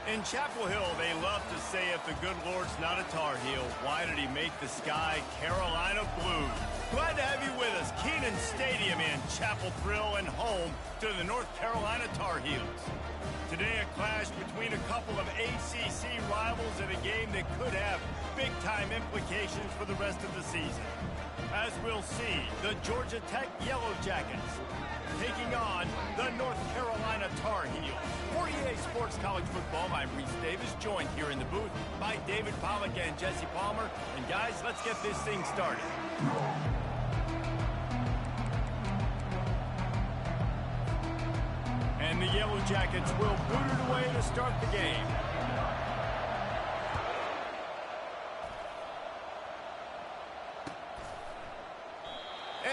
In Chapel Hill, they love to say if the good Lord's not a Tar Heel, why did he make the sky Carolina blue? Glad to have you with us. Kenan Stadium in Chapel Thrill and home to the North Carolina Tar Heels. Today, a clash between a couple of ACC rivals in a game that could have big-time implications for the rest of the season. As we'll see, the Georgia Tech Yellow Jackets taking on the North Carolina Tar Heels. 48 Sports College Football, I'm Reese Davis, joined here in the booth by David Pollack and Jesse Palmer. And guys, let's get this thing started. And the Yellow Jackets will boot it away to start the game.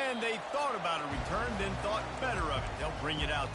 And they thought about a return, then thought better of it. They'll bring it out.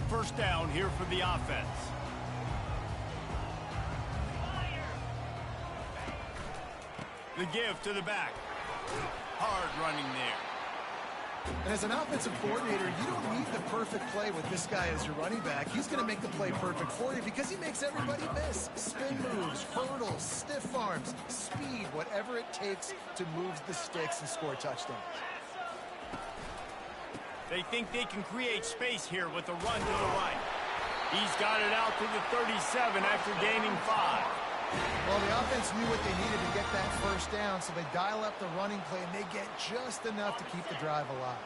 First down here for the offense. The give to the back. Hard running there. And as an offensive coordinator, you don't need the perfect play with this guy as your running back. He's going to make the play perfect for you because he makes everybody miss. Spin moves, hurdles, stiff arms, speed, whatever it takes to move the sticks and score touchdowns. They think they can create space here with the run to the right. He's got it out to the 37 after gaining 5. Well, the offense knew what they needed to get that first down, so they dial up the running play, and they get just enough to keep the drive alive.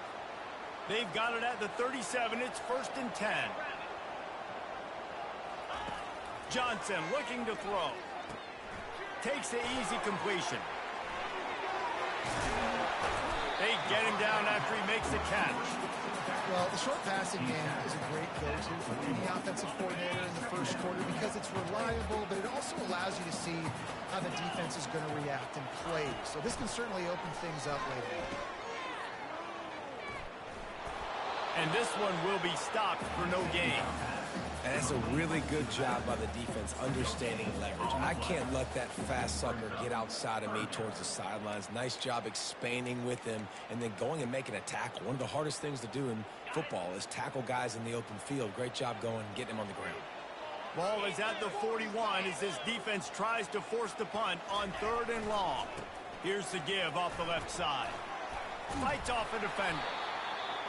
They've got it at the 37. It's 1st and 10. Johnson looking to throw. Takes the easy completion. They get him down after he makes the catch. Well, the short passing game is a great go-to for any offensive coordinator in the first quarter because it's reliable, but it also allows you to see how the defense is going to react and play. So this can certainly open things up later. And this one will be stopped for no gain. And that's a really good job by the defense understanding leverage. I can't let that fast sucker get outside of me towards the sidelines. Nice job expanding with him and then going and making a tackle. One of the hardest things to do in football is tackle guys in the open field. Great job going and getting him on the ground. Ball is at the 41 as this defense tries to force the punt on 3rd and long. Here's the give off the left side. Fights off a defender.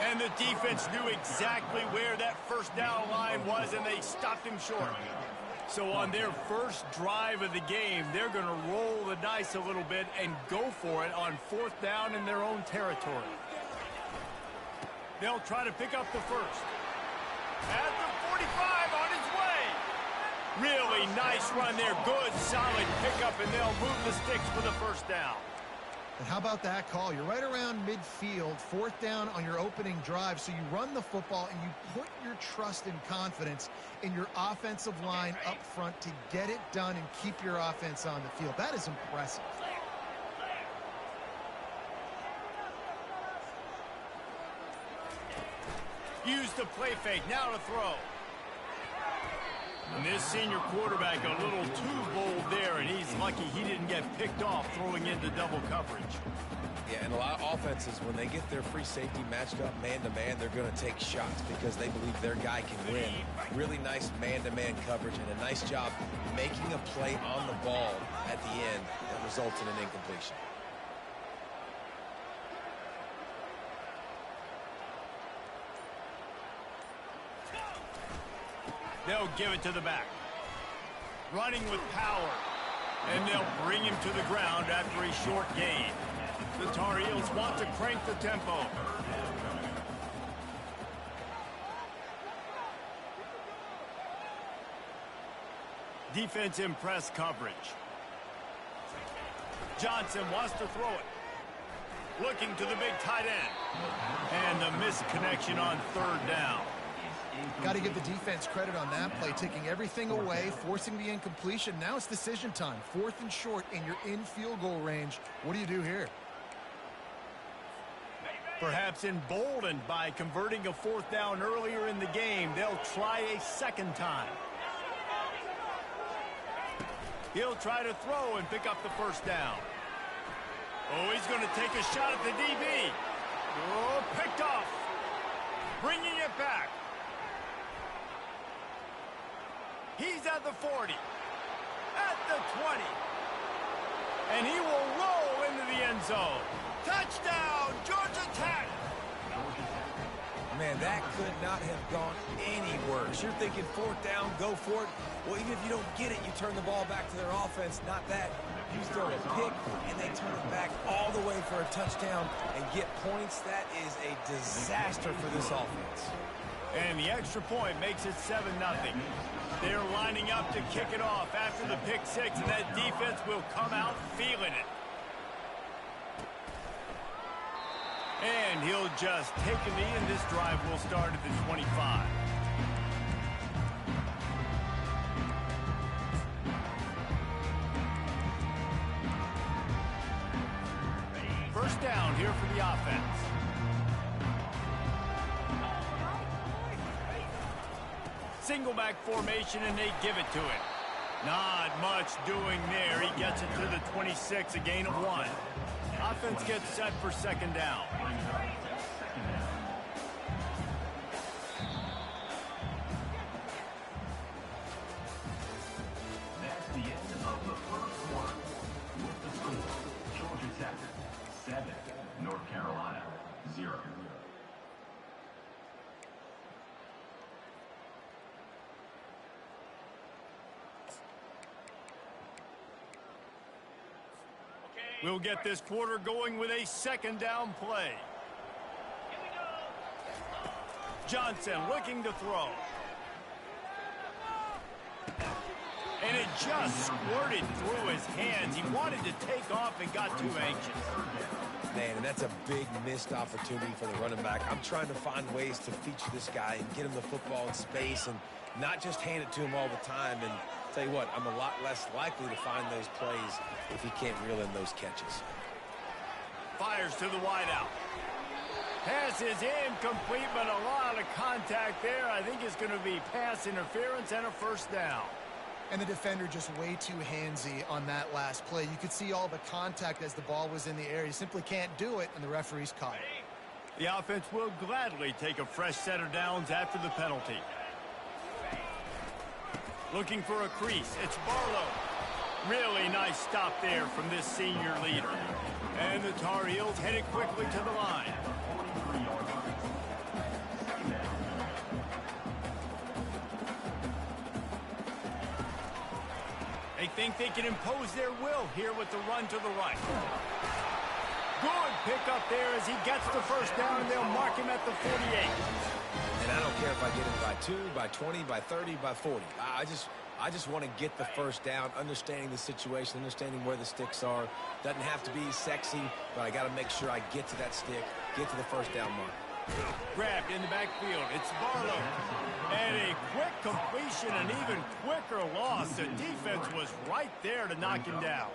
And the defense knew exactly where that first down line was, and they stopped him short. So on their first drive of the game, they're going to roll the dice a little bit and go for it on 4th down in their own territory. They'll try to pick up the first. At the 45 on his way. Really nice run there. Good, solid pickup, and they'll move the sticks for the first down. And how about that call? You're right around midfield, 4th down on your opening drive, so you run the football and you put your trust and confidence in your offensive line up front to get it done and keep your offense on the field. That is impressive. Use the play fake, now to throw. And this senior quarterback a little too bold there, and he's lucky he didn't get picked off throwing into double coverage. Yeah, and a lot of offenses, when they get their free safety matched up man-to-man, they're going to take shots because they believe their guy can win. Really nice man-to-man coverage and a nice job making a play on the ball at the end that results in an incompletion. They'll give it to the back. Running with power. And they'll bring him to the ground after a short gain. The Tar Heels want to crank the tempo. Defense in press coverage. Johnson wants to throw it. Looking to the big tight end. And the misconnection on third down. Got to give the defense credit on that play, taking everything away, forcing the incompletion. Now it's decision time. 4th and short, and you're in field goal range. What do you do here? Perhaps emboldened by converting a 4th down earlier in the game, they'll try a second time. He'll try to throw and pick up the first down. Oh, he's going to take a shot at the DB. Oh, picked off. Bringing it back. He's at the 40. At the 20. And he will roll into the end zone. Touchdown, Georgia Tech. Man, that could not have gone any worse. You're thinking 4th down, go for it. Well, even if you don't get it, you turn the ball back to their offense. Not that. You throw a pick, and they turn it back all the way for a touchdown and get points. That is a disaster for this offense. And the extra point makes it 7-0. They're lining up to kick it off after the pick six, and that defense will come out feeling it. And he'll just take a knee, and this drive will start at the 25. First down here for the offense. Single back formation, and they give it to him. Not much doing there. He gets it to the 26, a gain of 1. Offense gets set for second down. That's the end of the first quarter. With the score, Georgia Tech 7, North Carolina 0. We'll get this quarter going with a second down play. Johnson looking to throw. And it just squirted through his hands. He wanted to take off and got too anxious. Man, and that's a big missed opportunity for the running back. I'm trying to find ways to feature this guy and get him the football in space and not just hand it to him all the time. And tell you what, I'm a lot less likely to find those plays if he can't reel in those catches. Fires to the wideout. Pass is incomplete, but a lot of contact there. I think it's going to be pass interference and a first down. And the defender just way too handsy on that last play. You could see all the contact as the ball was in the air. He simply can't do it, and the referee's caught it. The offense will gladly take a fresh set of downs after the penalty. Looking for a crease. It's Barlow. Really nice stop there from this senior leader. And the Tar Heels headed quickly to the line. They think they can impose their will here with the run to the right. Good pickup there as he gets the first down, and they'll mark him at the 48. And I don't care if I get him by 2, by 20, by 30, by 40. I just want to get the first down, understanding the situation, understanding where the sticks are. Doesn't have to be sexy, but I got to make sure I get to that stick, get to the first down mark. Grabbed in the backfield. It's Barlow. And a quick completion, an even quicker loss. The defense was right there to knock him down.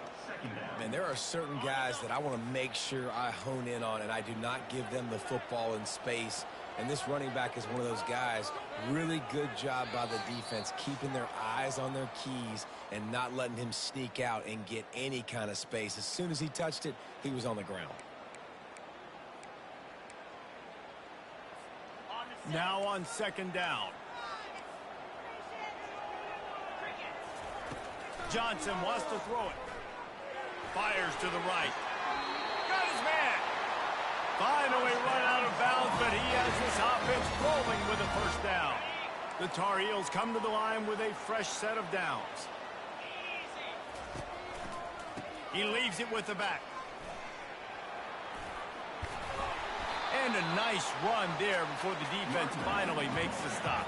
Man, there are certain guys that I want to make sure I hone in on, and I do not give them the football in space. And this running back is one of those guys. Really good job by the defense, keeping their eyes on their keys and not letting him sneak out and get any kind of space. As soon as he touched it, he was on the ground. Now on second down. Johnson wants to throw it. Fires to the right. Got his man. Finally run out of bounds, but he has this offense rolling with a first down. The Tar Heels come to the line with a fresh set of downs. He leaves it with the back. And a nice run there before the defense finally makes the stop.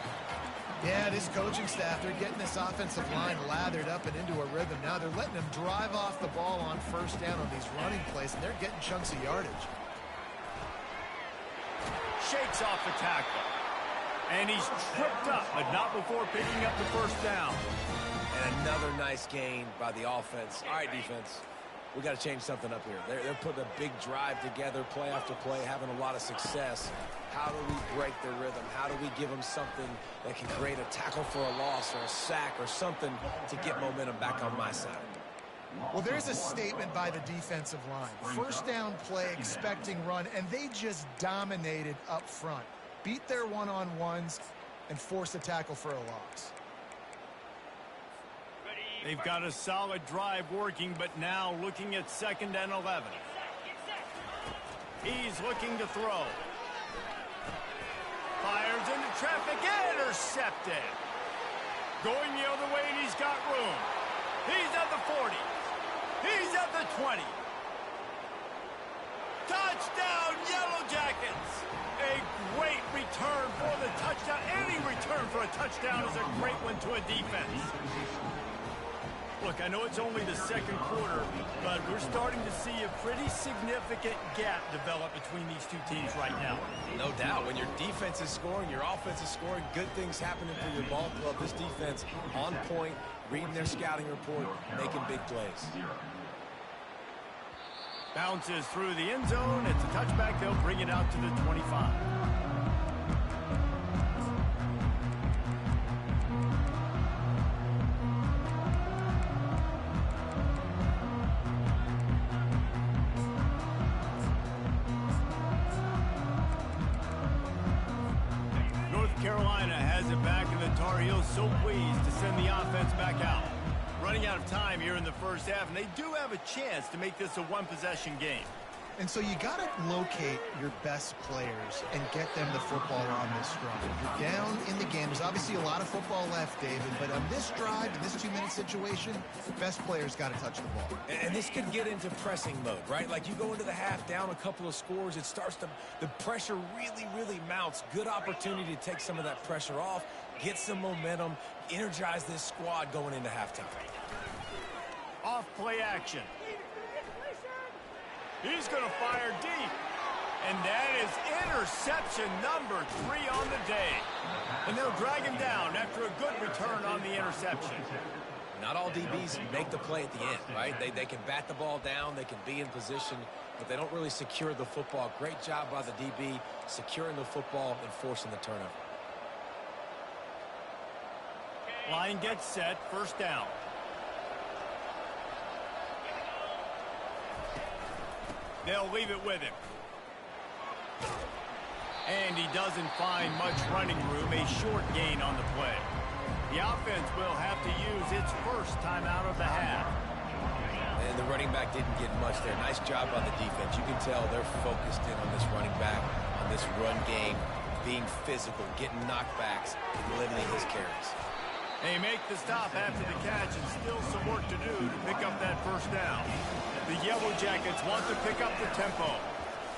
Yeah, this coaching staff, they're getting this offensive line lathered up and into a rhythm. Now they're letting them drive off the ball on first down on these running plays, and they're getting chunks of yardage. Shakes off the tackle. And he's tripped up, but not before picking up the first down. And another nice gain by the offense. All right, defense, we got to change something up here. They're putting a big drive together, play after play, having a lot of success. How do we break their rhythm? How do we give them something that can create a tackle for a loss or a sack or something to get momentum back on my side? Well, there's a statement by the defensive line. First down play, expecting run, and they just dominated up front. Beat their one-on-ones and force a tackle for a loss. They've got a solid drive working, but now looking at 2nd and 11. He's looking to throw. Fires into traffic, intercepted. Going the other way, and he's got room. He's at the 40. He's at the 20. Touchdown, Yellow Jackets. A great return for the touchdown. Any return for a touchdown is a great one to a defense. Look, I know it's only the second quarter, but we're starting to see a pretty significant gap develop between these two teams right now. No doubt. When your defense is scoring, your offense is scoring, good things happening for your ball club. This defense on point, reading their scouting report, making big plays. Bounces through the end zone. It's a touchback. They'll bring it out to the 25. Carolina has it back, and the Tar Heels so pleased to send the offense back out. Running out of time here in the first half, and they do have a chance to make this a one-possession game. And so you got to locate your best players and get them the football on this drive. You're down in the game. There's obviously a lot of football left, David, but on this drive, in this 2-minute situation, the best players got to touch the ball. And this could get into pressing mode, right? Like you go into the half down a couple of scores, it starts to, the pressure really mounts. Good opportunity to take some of that pressure off, get some momentum, energize this squad going into halftime. Off play action. He's going to fire deep. And that is interception number 3 on the day. And they'll drag him down after a good return on the interception. Not all DBs make the play at the end, right? They can bat the ball down, they can be in position, but they don't really secure the football. Great job by the DB securing the football and forcing the turnover. Line gets set, first down. They'll leave it with him. And he doesn't find much running room, a short gain on the play. The offense will have to use its first timeout of the half. And the running back didn't get much there. Nice job by the defense. You can tell they're focused in on this running back, on this run game, being physical, getting knockbacks, and limiting his carries. They make the stop after the catch, and still some work to do to pick up that first down. The Yellow Jackets want to pick up the tempo.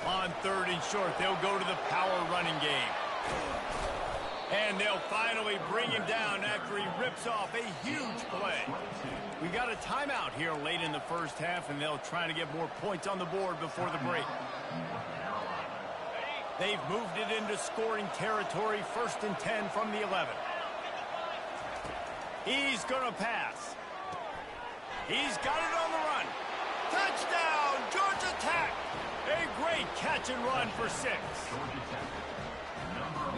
On 3rd and short, they'll go to the power running game. And they'll finally bring him down after he rips off a huge play. We got a timeout here late in the first half, and they'll try to get more points on the board before the break. They've moved it into scoring territory, 1st and 10 from the 11. He's going to pass. He's got it on the run. Touchdown, Georgia Tech. A great catch and run for 6.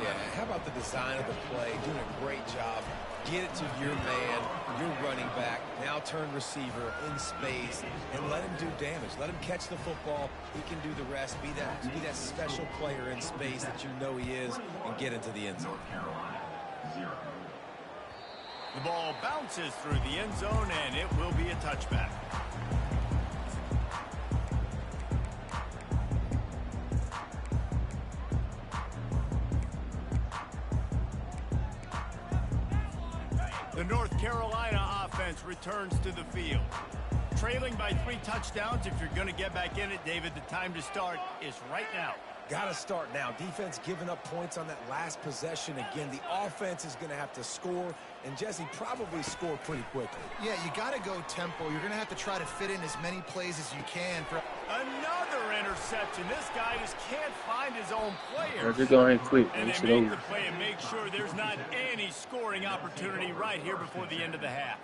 Yeah, how about the design of the play? Doing a great job. Get it to your man, your running back, now turn receiver in space, and let him do damage. Let him catch the football. He can do the rest. Be that special player in space that you know he is, and get into the end zone. The ball bounces through the end zone, and it will be a touchback. The North Carolina offense returns to the field. trailing by 3 touchdowns. If you're going to get back in it, David, the time to start is right now. Got to start now. Defense giving up points on that last possession. Again, the offense is going to have to score, and Jesse probably score pretty quickly. Yeah, you got to go tempo. You're going to have to try to fit in as many plays as you can. Another interception. This guy just can't find his own players. They're going quick. And they make the play and make sure there's not any scoring opportunity right here before the end of the half.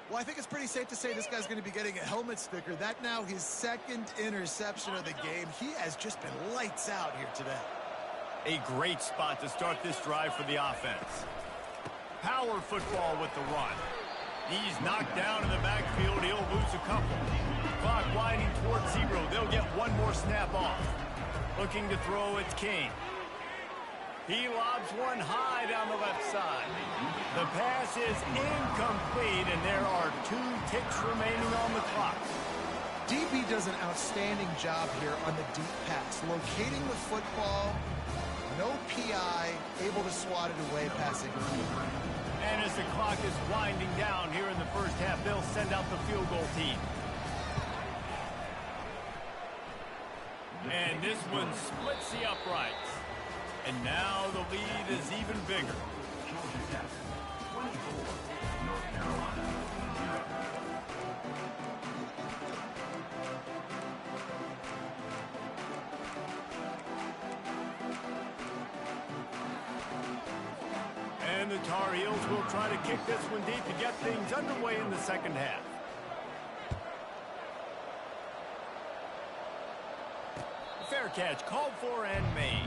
Well, I think it's pretty safe to say this guy's going to be getting a helmet sticker. That now his second interception of the game. He has just been lights out here today. A great spot to start this drive for the offense. Power football with the run. He's knocked down in the backfield. He'll lose a couple. Clock winding towards 0. They'll get one more snap off. Looking to throw, it's King. He lobs one high down the left side. The pass is incomplete, and there are 2 ticks remaining on the clock. DB does an outstanding job here on the deep pass. Locating the football, no PI, able to swat it away passing. And as the clock is winding down here in the first half, they'll send out the field goal team. And this one splits the uprights. And now the lead is even bigger. Georgia Tech, 24, North Carolina, 0. And the Tar Heels will try to kick this one deep to get things underway in the second half. Fair catch called for and made.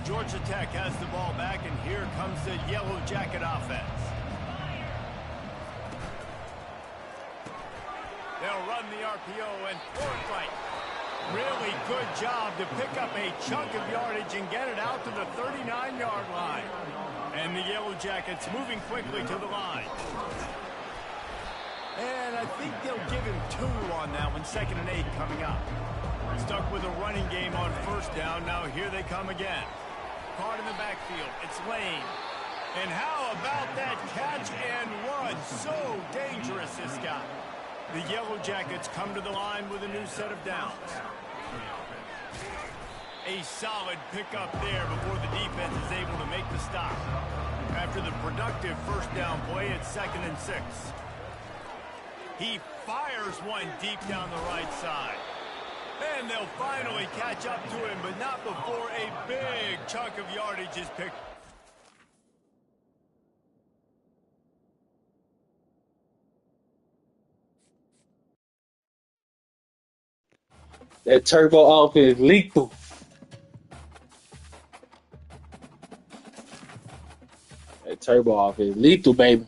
Georgia Tech has the ball back, and here comes the Yellow Jacket offense. They'll run the RPO and throw it right. Really good job to pick up a chunk of yardage and get it out to the 39-yard line. And the Yellow Jackets moving quickly to the line. And I think they'll give him 2 on that one, 2nd and 8 coming up. Stuck with a running game on first down. Now here they come again. Caught in the backfield. It's Lane. And how about that catch and run? So dangerous, this guy. The Yellow Jackets come to the line with a new set of downs. A solid pickup there before the defense is able to make the stop. After the productive first down play, it's 2nd and 6. He fires one deep down the right side. And they'll finally catch up to him, but not before a big chunk of yardage is picked. That turbo offense lethal. That turbo offense lethal, baby.